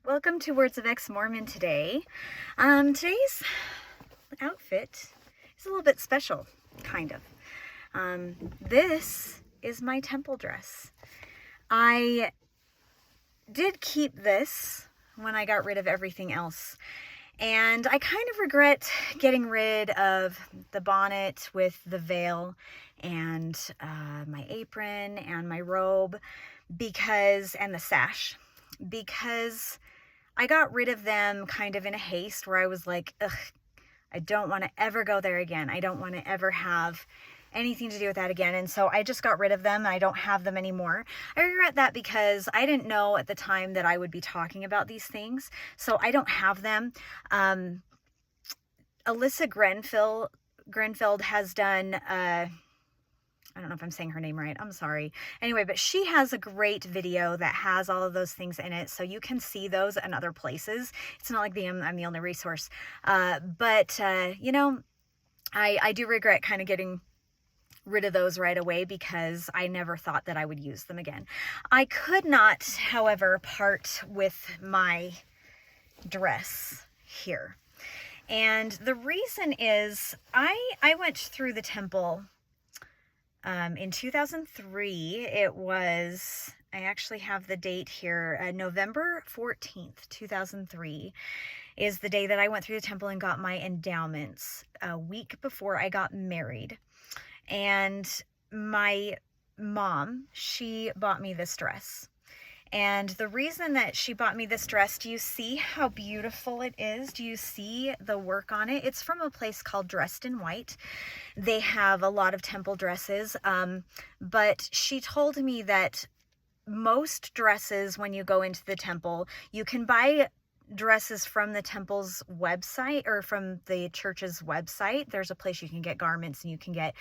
Welcome to Words of Ex-Mormon today. Today's outfit is a little bit special, kind of. This is my temple dress. I did keep this when I got rid of everything else. And I kind of regret getting rid of the bonnet with the veil and my apron and my robe and the sash, because I got rid of them kind of in a haste where I was like, ugh, I don't want to ever go there again. I don't want to ever have anything to do with that again. And so I just got rid of them. I don't have them anymore. I regret that because I didn't know at the time that I would be talking about these things. So I don't have them. Alyssa Grenfeld has done, I don't know if I'm saying her name right. I'm sorry. Anyway, but she has a great video that has all of those things in it. So you can see those in other places. It's not like I'm the only resource. But I do regret kind of getting rid of those right away because I never thought that I would use them again. I could not, however, part with my dress here. And the reason is I went through the temple in 2003. I actually have the date here, November 14th, 2003 is the day that I went through the temple and got my endowments, a week before I got married. And my mom, she bought me this dress. And the reason that she bought me this dress, do you see how beautiful it is? Do you see the work on it? It's from a place called Dressed in White. They have a lot of temple dresses, but she told me that most dresses, when you go into the temple, you can buy dresses from the temple's website or from the church's website. There's a place you can get garments and you can get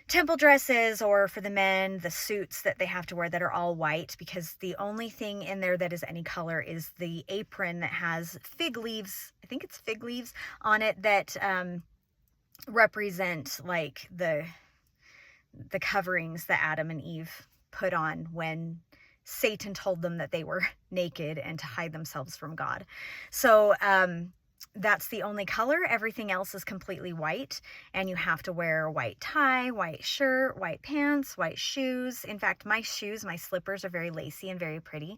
temple dresses, or for the men, the suits that they have to wear that are all white, because the only thing in there that is any color is the apron that has fig leaves. I think it's fig leaves on it that represent like the coverings that Adam and Eve put on when Satan told them that they were naked and to hide themselves from God. So that's the only color. Everything else is completely white, and you have to wear a white tie, white shirt, white pants, white shoes. In fact, my slippers are very lacy and very pretty.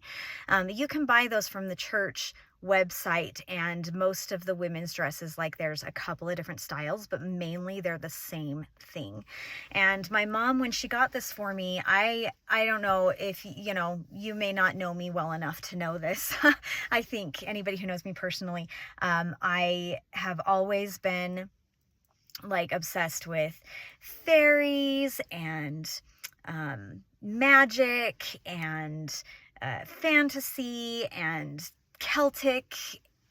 You can buy those from the church website, and most of the women's dresses, like, there's a couple of different styles, but mainly they're the same thing. And my mom, when she got this for me, I don't know if, you may not know me well enough to know this. I think anybody who knows me personally, I have always been like obsessed with fairies and magic and fantasy and Celtic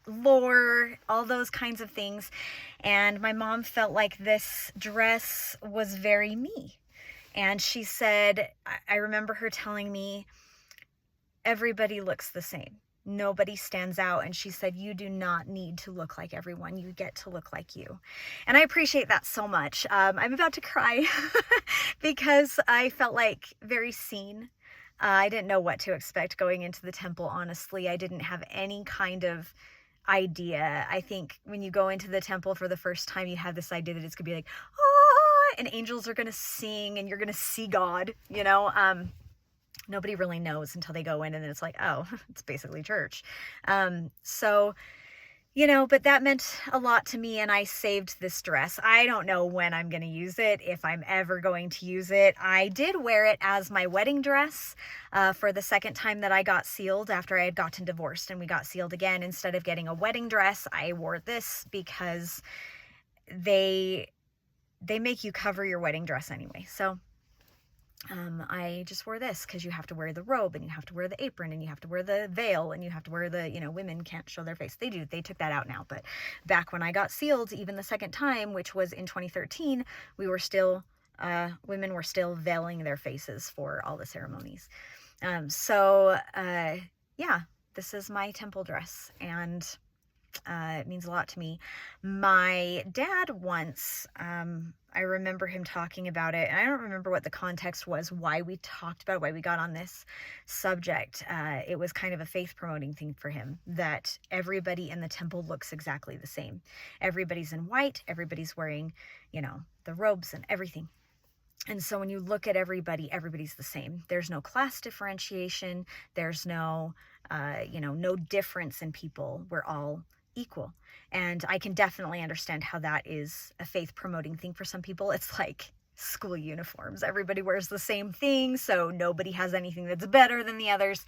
lore, all those kinds of things. And my mom felt like this dress was very me. And she said, I remember her telling me, everybody looks the same. Nobody stands out. And she said, you do not need to look like everyone. You get to look like you. And I appreciate that so much. I'm about to cry because I felt like very seen. I didn't know what to expect going into the temple, honestly. I didn't have any kind of idea. I think when you go into the temple for the first time, you have this idea that it's going to be like, ah, and angels are going to sing and you're going to see God, Nobody really knows until they go in, and then it's like, oh, it's basically church. But that meant a lot to me, and I saved this dress. I don't know when I'm going to use it, if I'm ever going to use it. I did wear it as my wedding dress for the second time that I got sealed after I had gotten divorced and we got sealed again. Instead of getting a wedding dress, I wore this because they make you cover your wedding dress anyway. So I just wore this because you have to wear the robe and you have to wear the apron and you have to wear the veil and you have to wear women can't show their face. They do. They took that out now. But back when I got sealed, even the second time, which was in 2013, women were still veiling their faces for all the ceremonies. This is my temple dress, and it means a lot to me. My dad once, I remember him talking about it, and I don't remember what the context was, why we talked about it, why we got on this subject. It was kind of a faith promoting thing for him, that everybody in the temple looks exactly the same. Everybody's in white, everybody's wearing, the robes and everything. And so when you look at everybody, everybody's the same. There's no class differentiation. There's no, no difference in people. We're all equal. And I can definitely understand how that is a faith promoting thing for some people. It's like school uniforms. Everybody wears the same thing, so nobody has anything that's better than the others.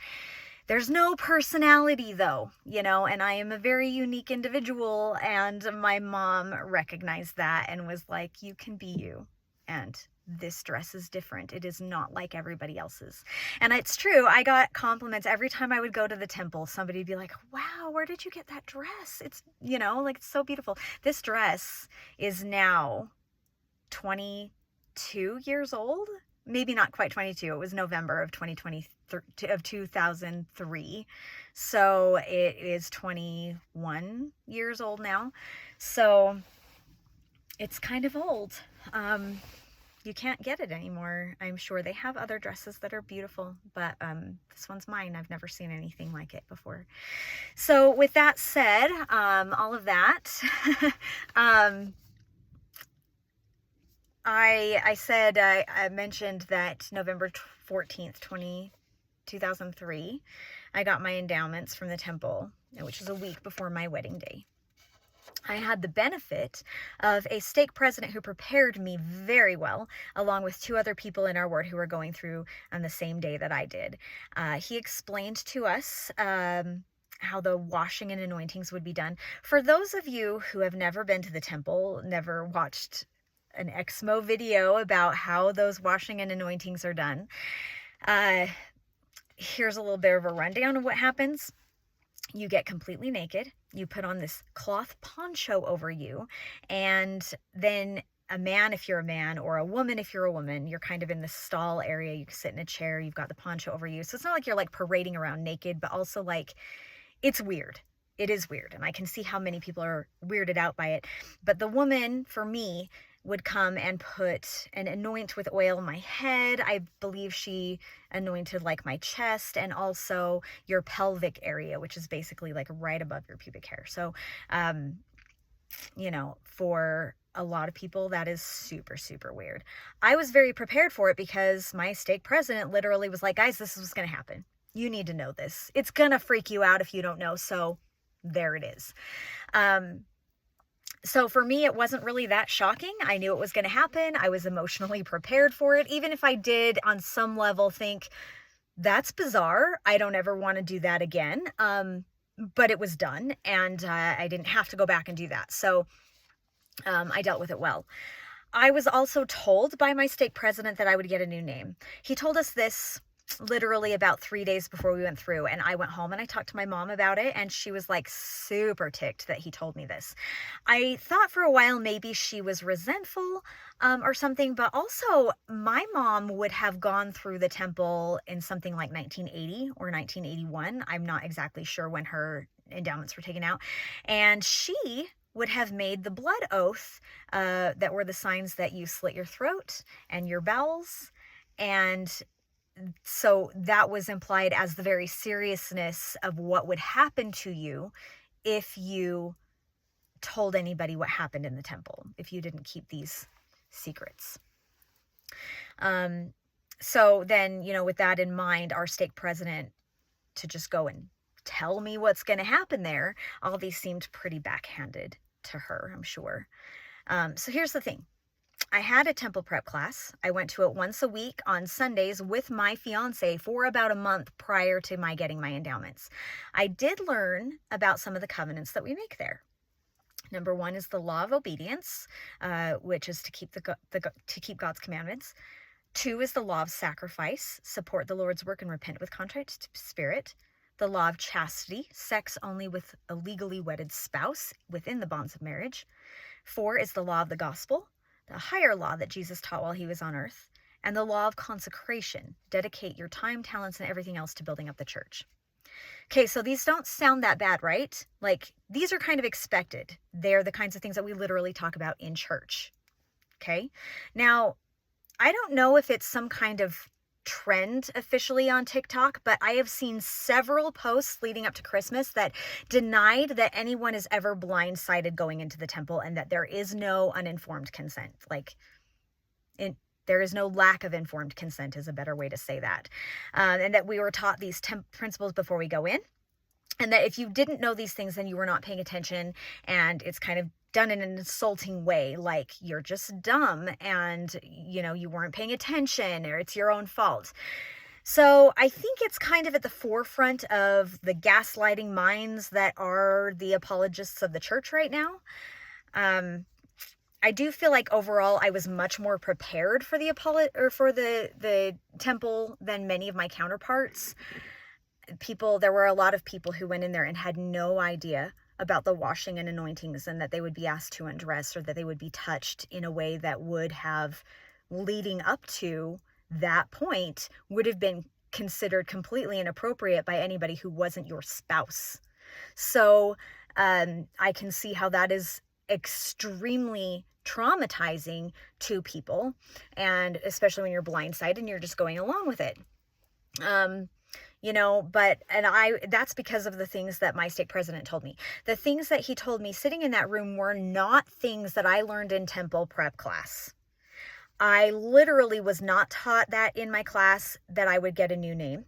There's no personality though, and I am a very unique individual, and my mom recognized that and was like, you can be you. And this dress is different. It is not like everybody else's. And it's true. I got compliments every time I would go to the temple. Somebody would be like, wow, where did you get that dress? It's, it's so beautiful. This dress is now 22 years old. Maybe not quite 22. It was November of 2003. So it is 21 years old now. So it's kind of old. You can't get it anymore. I'm sure they have other dresses that are beautiful, but this one's mine. I've never seen anything like it before. So with that said, all of that, I mentioned that November 14th, 2003, I got my endowments from the temple, which is a week before my wedding day. I had the benefit of a stake president who prepared me very well, along with 2 other people in our ward who were going through on the same day that I did. He explained to us how the washing and anointings would be done. For those of you who have never been to the temple, never watched an Exmo video about how those washing and anointings are done, here's a little bit of a rundown of what happens. You get completely naked. You put on this cloth poncho over you, and then a man if you're a man, or a woman if you're a woman, you're kind of in the stall area. You can sit in a chair. You've got the poncho over you. So it's not like you're like parading around naked, but also like it's weird. It is weird, and I can see how many people are weirded out by it. But the woman, for me, would come and put and anoint with oil my head. I believe she anointed like my chest and also your pelvic area, which is basically like right above your pubic hair. So, for a lot of people, that is super, super weird. I was very prepared for it because my stake president literally was like, guys, this is what's going to happen. You need to know this. It's going to freak you out if you don't know. So there it is. So for me, it wasn't really that shocking. I knew it was going to happen. I was emotionally prepared for it, even if I did on some level think, that's bizarre. I don't ever want to do that again. But it was done, and I didn't have to go back and do that. So I dealt with it well. I was also told by my stake president that I would get a new name. He told us this literally about 3 days before we went through, and I went home and I talked to my mom about it, and she was like super ticked that he told me this. I thought for a while maybe she was resentful or something, but also my mom would have gone through the temple in something like 1980 or 1981. I'm not exactly sure when her endowments were taken out, and she would have made the blood oath that were the signs that you slit your throat and your bowels, and so that was implied as the very seriousness of what would happen to you if you told anybody what happened in the temple, if you didn't keep these secrets. So then, with that in mind, our stake president to just go and tell me what's going to happen there, all these seemed pretty backhanded to her, I'm sure. So here's the thing. I had a temple prep class. I went to it once a week on Sundays with my fiance for about a month prior to my getting my endowments. I did learn about some of the covenants that we make there. Number 1 is the law of obedience, which is to keep keep God's commandments. 2 is the law of sacrifice, support the Lord's work and repent with contrite spirit. The law of chastity, sex only with a legally wedded spouse within the bonds of marriage. 4 is the law of the gospel, the higher law that Jesus taught while he was on earth, and the law of consecration. Dedicate your time, talents, and everything else to building up the church. Okay, so these don't sound that bad, right? Like, these are kind of expected. They're the kinds of things that we literally talk about in church. Okay. Now, I don't know if it's some kind of trend officially on TikTok, but I have seen several posts leading up to Christmas that denied that anyone is ever blindsided going into the temple and that there is no uninformed consent. Like, there is no lack of informed consent is a better way to say that. And that we were taught these principles before we go in. And that if you didn't know these things, then you were not paying attention, and it's kind of done in an insulting way, like you're just dumb and, you weren't paying attention, or it's your own fault. So I think it's kind of at the forefront of the gaslighting minds that are the apologists of the church right now. I do feel like overall I was much more prepared for the temple than many of my counterparts. There were a lot of people who went in there and had no idea about the washing and anointings, and that they would be asked to undress, or that they would be touched in a way that would have, leading up to that point, would have been considered completely inappropriate by anybody who wasn't your spouse. So I can see how that is extremely traumatizing to people, and especially when you're blindsided and you're just going along with it. That's because of the things that my stake president told me. The things that he told me sitting in that room were not things that I learned in temple prep class. I literally was not taught that in my class, that I would get a new name.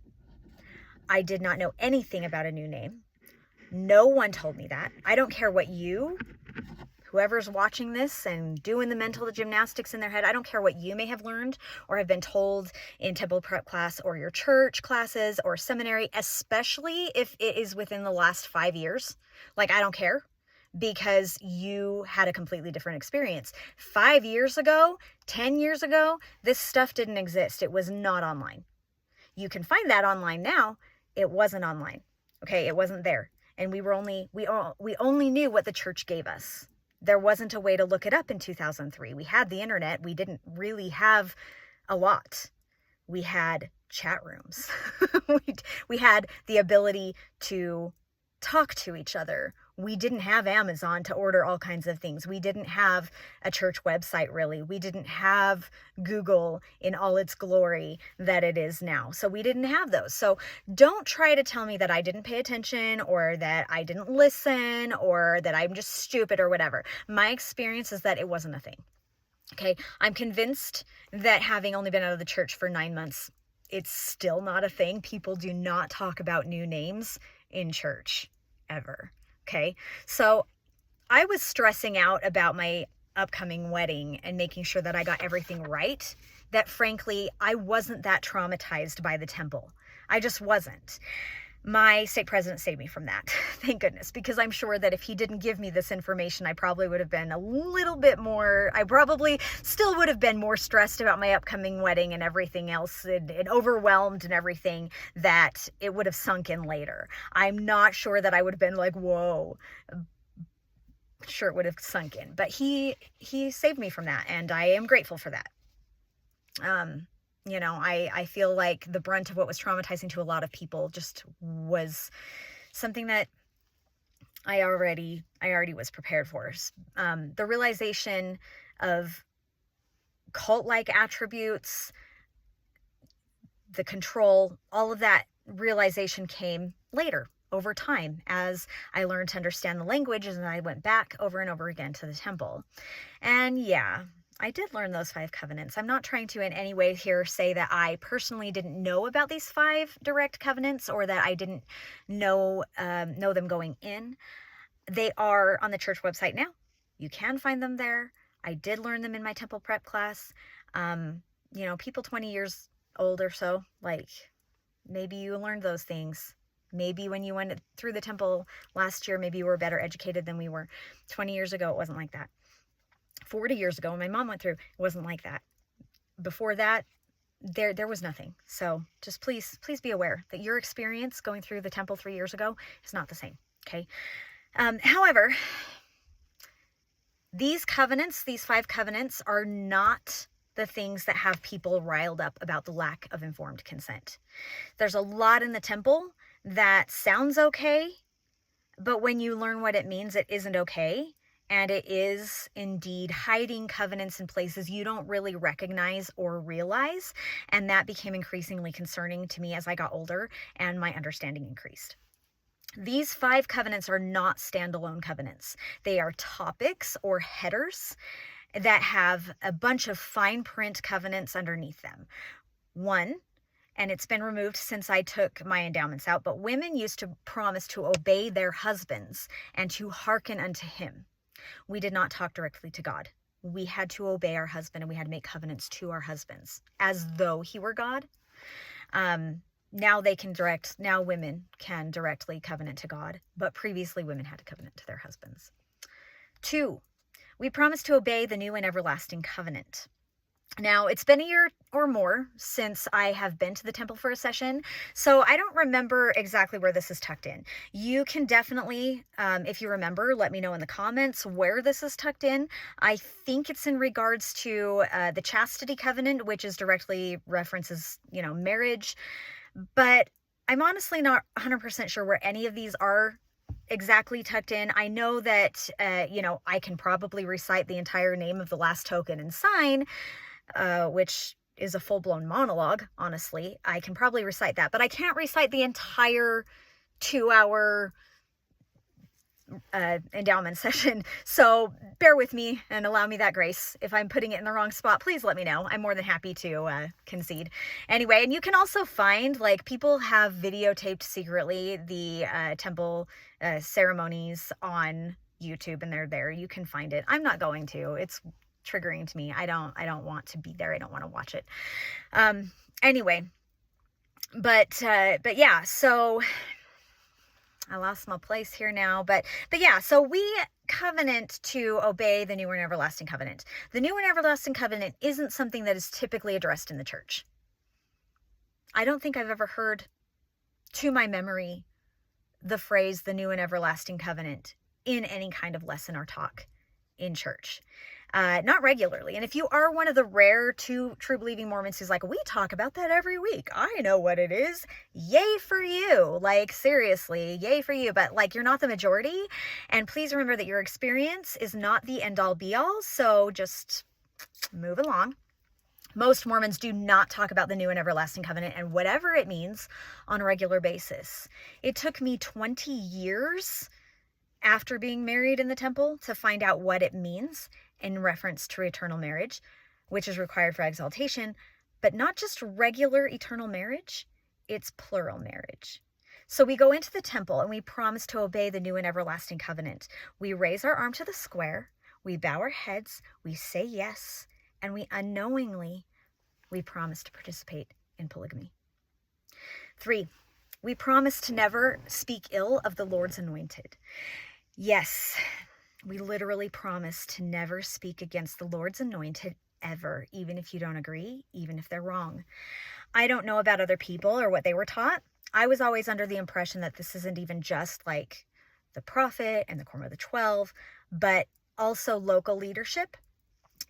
I did not know anything about a new name. No one told me that. I don't care what whoever's watching this and doing the mental gymnastics in their head, I don't care what you may have learned or have been told in temple prep class or your church classes or seminary, especially if it is within the last 5 years. Like, I don't care, because you had a completely different experience. 5 years ago, 10 years ago, this stuff didn't exist. It was not online. You can find that online now. It wasn't online. Okay, it wasn't there. And we only knew what the church gave us. There wasn't a way to look it up in 2003. We had the internet. We didn't really have a lot. We had chat rooms. we had the ability to talk to each other. We didn't have Amazon to order all kinds of things. We didn't have a church website, really. We didn't have Google in all its glory that it is now. So we didn't have those. So don't try to tell me that I didn't pay attention, or that I didn't listen, or that I'm just stupid or whatever. My experience is that it wasn't a thing. Okay, I'm convinced that, having only been out of the church for 9 months, it's still not a thing. People do not talk about new names in church ever. Okay, so I was stressing out about my upcoming wedding and making sure that I got everything right, that frankly, I wasn't that traumatized by the temple. I just wasn't. My stake president saved me from that. Thank goodness, because I'm sure that if he didn't give me this information, I probably would have been I probably still would have been more stressed about my upcoming wedding and everything else, and overwhelmed and everything, that it would have sunk in later. I'm not sure that I would have been like, whoa. Sure, it would have sunk in, but he saved me from that, and I am grateful for that. I feel like the brunt of what was traumatizing to a lot of people just was something that I already was prepared for. The realization of cult-like attributes, the control, all of that realization came later, over time, as I learned to understand the languages, and I went back over and over again to the temple. And yeah, I did learn those 5 covenants. I'm not trying to in any way here say that I personally didn't know about these 5 direct covenants, or that I didn't know them going in. They are on the church website now. You can find them there. I did learn them in my temple prep class. People 20 years old or so, like, maybe you learned those things. Maybe when you went through the temple last year, maybe you were better educated than we were. 20 years ago, it wasn't like that. 40 years ago, when my mom went through, it wasn't like that. Before that, there was nothing. So just please be aware that your experience going through the temple 3 years ago is not the same. Okay. However, these 5 covenants, are not the things that have people riled up about the lack of informed consent. There's a lot in the temple that sounds okay, but when you learn what it means, it isn't okay. And it is indeed hiding covenants in places you don't really recognize or realize. And that became increasingly concerning to me as I got older and my understanding increased. These 5 covenants are not standalone covenants. They are topics or headers that have a bunch of fine print covenants underneath them. One, and it's been removed since I took my endowments out, but women used to promise to obey their husbands and to hearken unto him. We did not talk directly to God. We had to obey our husband, and we had to make covenants to our husbands as though he were God. Now women can directly covenant to God, but previously women had to covenant to their husbands. 2, we promised to obey the new and everlasting covenant. Now, it's been a year or more since I have been to the temple for a session, so I don't remember exactly where this is tucked in. You can definitely, if you remember, let me know in the comments where this is tucked in. I think it's in regards to the chastity covenant, which is directly references, marriage, but I'm honestly not 100% sure where any of these are exactly tucked in. I know that, I can probably recite the entire name of the last token and sign, which is a full-blown monologue, honestly. I can probably recite that, but I can't recite the entire 2-hour endowment session. So bear with me and allow me that grace. If I'm putting it in the wrong spot, please let me know. I'm more than happy to concede. Anyway, and you can also find, people have videotaped secretly the temple ceremonies on YouTube, and they're there. You can find it. I'm not going to. It's triggering to me. I don't want to be there. I don't want to watch it. Anyway, but yeah, so I lost my place here now, but yeah, so we covenant to obey the new and everlasting covenant. The new and everlasting covenant isn't something that is typically addressed in the church. I don't think I've ever heard, to my memory, the phrase the new and everlasting covenant in any kind of lesson or talk in church. Not regularly. And if you are one of the rare true believing Mormons who's like, we talk about that every week, I know what it is, yay for you. Seriously, yay for you. But you're not the majority. And please remember that your experience is not the end all be all. So just move along. Most Mormons do not talk about the new and everlasting covenant and whatever it means on a regular basis. It took me 20 years after being married in the temple to find out what it means in reference to eternal marriage, which is required for exaltation, but not just regular eternal marriage, it's plural marriage. So we go into the temple and we promise to obey the new and everlasting covenant. We raise our arm to the square, we bow our heads, we say yes, and we promise to participate in polygamy. 3, we promise to never speak ill of the Lord's anointed. Yes, we literally promise to never speak against the Lord's anointed ever, even if you don't agree, even if they're wrong. I don't know about other people or what they were taught. I was always under the impression that this isn't even just like the prophet and the Quorum of the 12, but also local leadership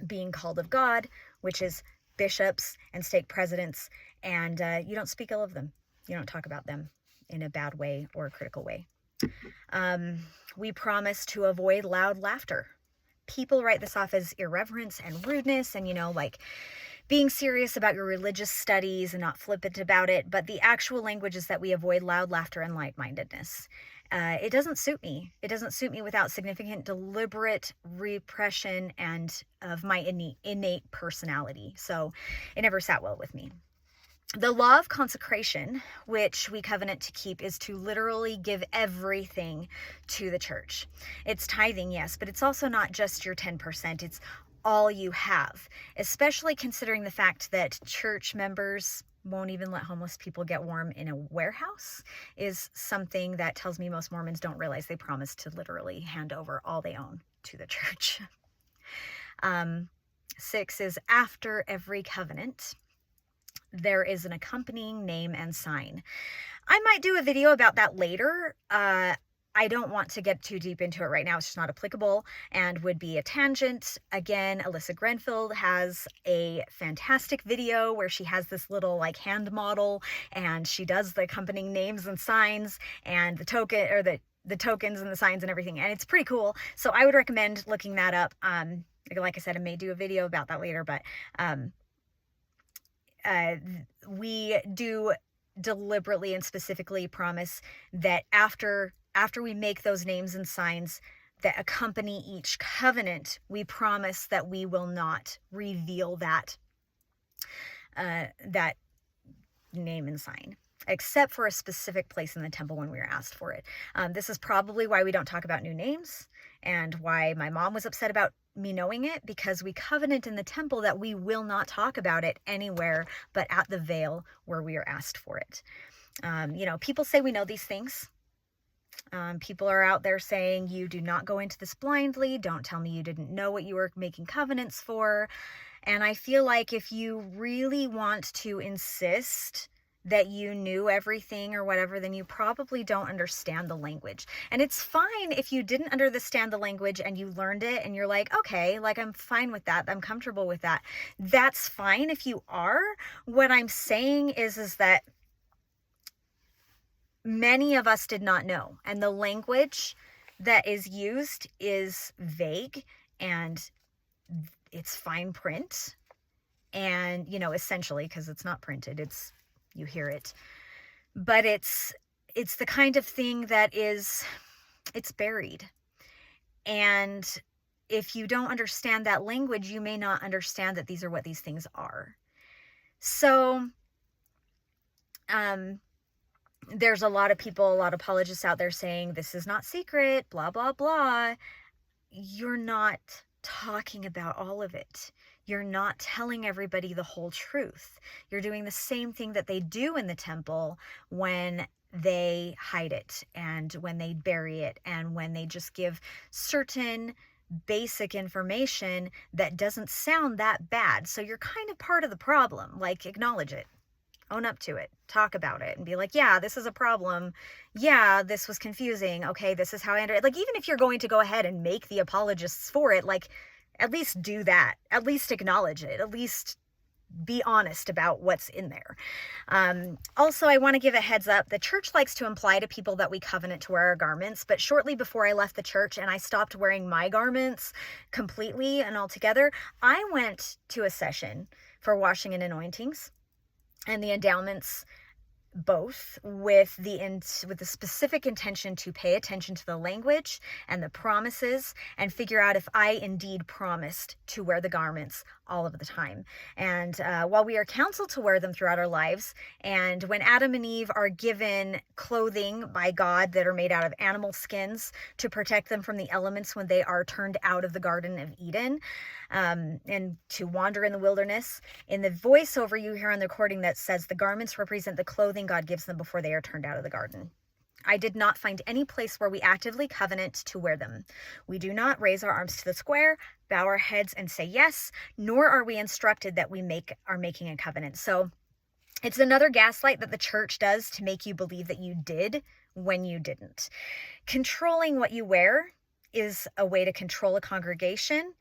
being called of God, which is bishops and stake presidents, and you don't speak ill of them. You don't talk about them in a bad way or a critical way. We promise to avoid loud laughter. People write this off as irreverence and rudeness and, being serious about your religious studies and not flippant about it. But the actual language is that we avoid loud laughter and light-mindedness. It doesn't suit me. It doesn't suit me without significant deliberate repression and of my innate personality. So it never sat well with me. The law of consecration, which we covenant to keep, is to literally give everything to the church. It's tithing, yes, but it's also not just your 10%. It's all you have, especially considering the fact that church members won't even let homeless people get warm in a warehouse, is something that tells me most Mormons don't realize they promise to literally hand over all they own to the church. 6 is after every covenant, there is an accompanying name and sign. I might do a video about that later. I don't want to get too deep into it right now. It's just not applicable and would be a tangent. Again, Alyssa Grenfield has a fantastic video where she has this little hand model and she does the accompanying names and signs and the token or the the tokens and the signs and everything, and it's pretty cool. So I would recommend looking that up. Like I said, I may do a video about that later, but we do deliberately and specifically promise that after we make those names and signs that accompany each covenant, we promise that we will not reveal that that name and sign, except for a specific place in the temple when we were asked for it. This is probably why we don't talk about new names, and why my mom was upset about me knowing it, because we covenant in the temple that we will not talk about it anywhere but at the veil where we are asked for it. People say we know these things. People are out there saying, you do not go into this blindly. Don't tell me you didn't know what you were making covenants for. And I feel like if you really want to insist that you knew everything or whatever, then you probably don't understand the language. And it's fine if you didn't understand the language and you learned it and you're like, okay, like I'm fine with that. I'm comfortable with that. That's fine if you are. What I'm saying is that many of us did not know. And the language that is used is vague, and it's fine print. And, essentially, because it's not printed, you hear it, but it's the kind of thing that it's buried. And if you don't understand that language, you may not understand that these are what these things are. So, there's a lot of people, a lot of apologists out there saying this is not secret, blah, blah, blah. You're not talking about all of it. You're not telling everybody the whole truth. You're doing the same thing that they do in the temple when they hide it, and when they bury it, and when they just give certain basic information that doesn't sound that bad. So you're kind of part of the problem. Like, acknowledge it. Own up to it. Talk about it and be like, yeah, this is a problem. Yeah, this was confusing. Okay, this is how I ended it. Like, even if you're going to go ahead and make the apologists for it, like, at least do that. At least acknowledge it. At least be honest about what's in there. Also, I want to give a heads up. The church likes to imply to people that we covenant to wear our garments, but shortly before I left the church and I stopped wearing my garments completely and altogether, I went to a session for washing and anointings and the endowments, both with the specific intention to pay attention to the language and the promises and figure out if I indeed promised to wear the garments all of the time. And while we are counseled to wear them throughout our lives, and when Adam and Eve are given clothing by God that are made out of animal skins to protect them from the elements when they are turned out of the Garden of Eden, and to wander in the wilderness, in the voiceover you hear on the recording that says the garments represent the clothing God gives them before they are turned out of the garden. I did not find any place where we actively covenant to wear them. We do not raise our arms to the square, bow our heads and say yes, nor are we instructed that we are making a covenant. So it's another gaslight that the church does to make you believe that you did when you didn't. Controlling what you wear is a way to control a congregation.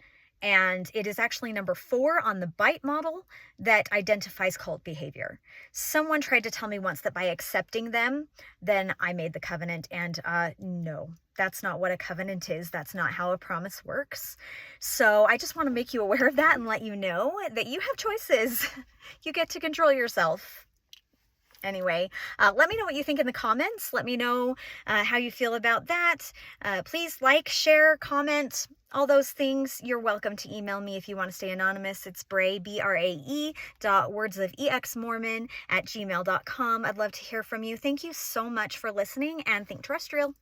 And it is actually number 4 on the BITE model that identifies cult behavior. Someone tried to tell me once that by accepting them, then I made the covenant. And no, that's not what a covenant is. That's not how a promise works. So I just want to make you aware of that and let you know that you have choices. You get to control yourself. Anyway, let me know what you think in the comments. Let me know how you feel about that. Please like, share, comment, all those things. You're welcome to email me if you want to stay anonymous. It's Brae, BRAE.wordsofexmormon@gmail.com. I'd love to hear from you. Thank you so much for listening, and think terrestrial.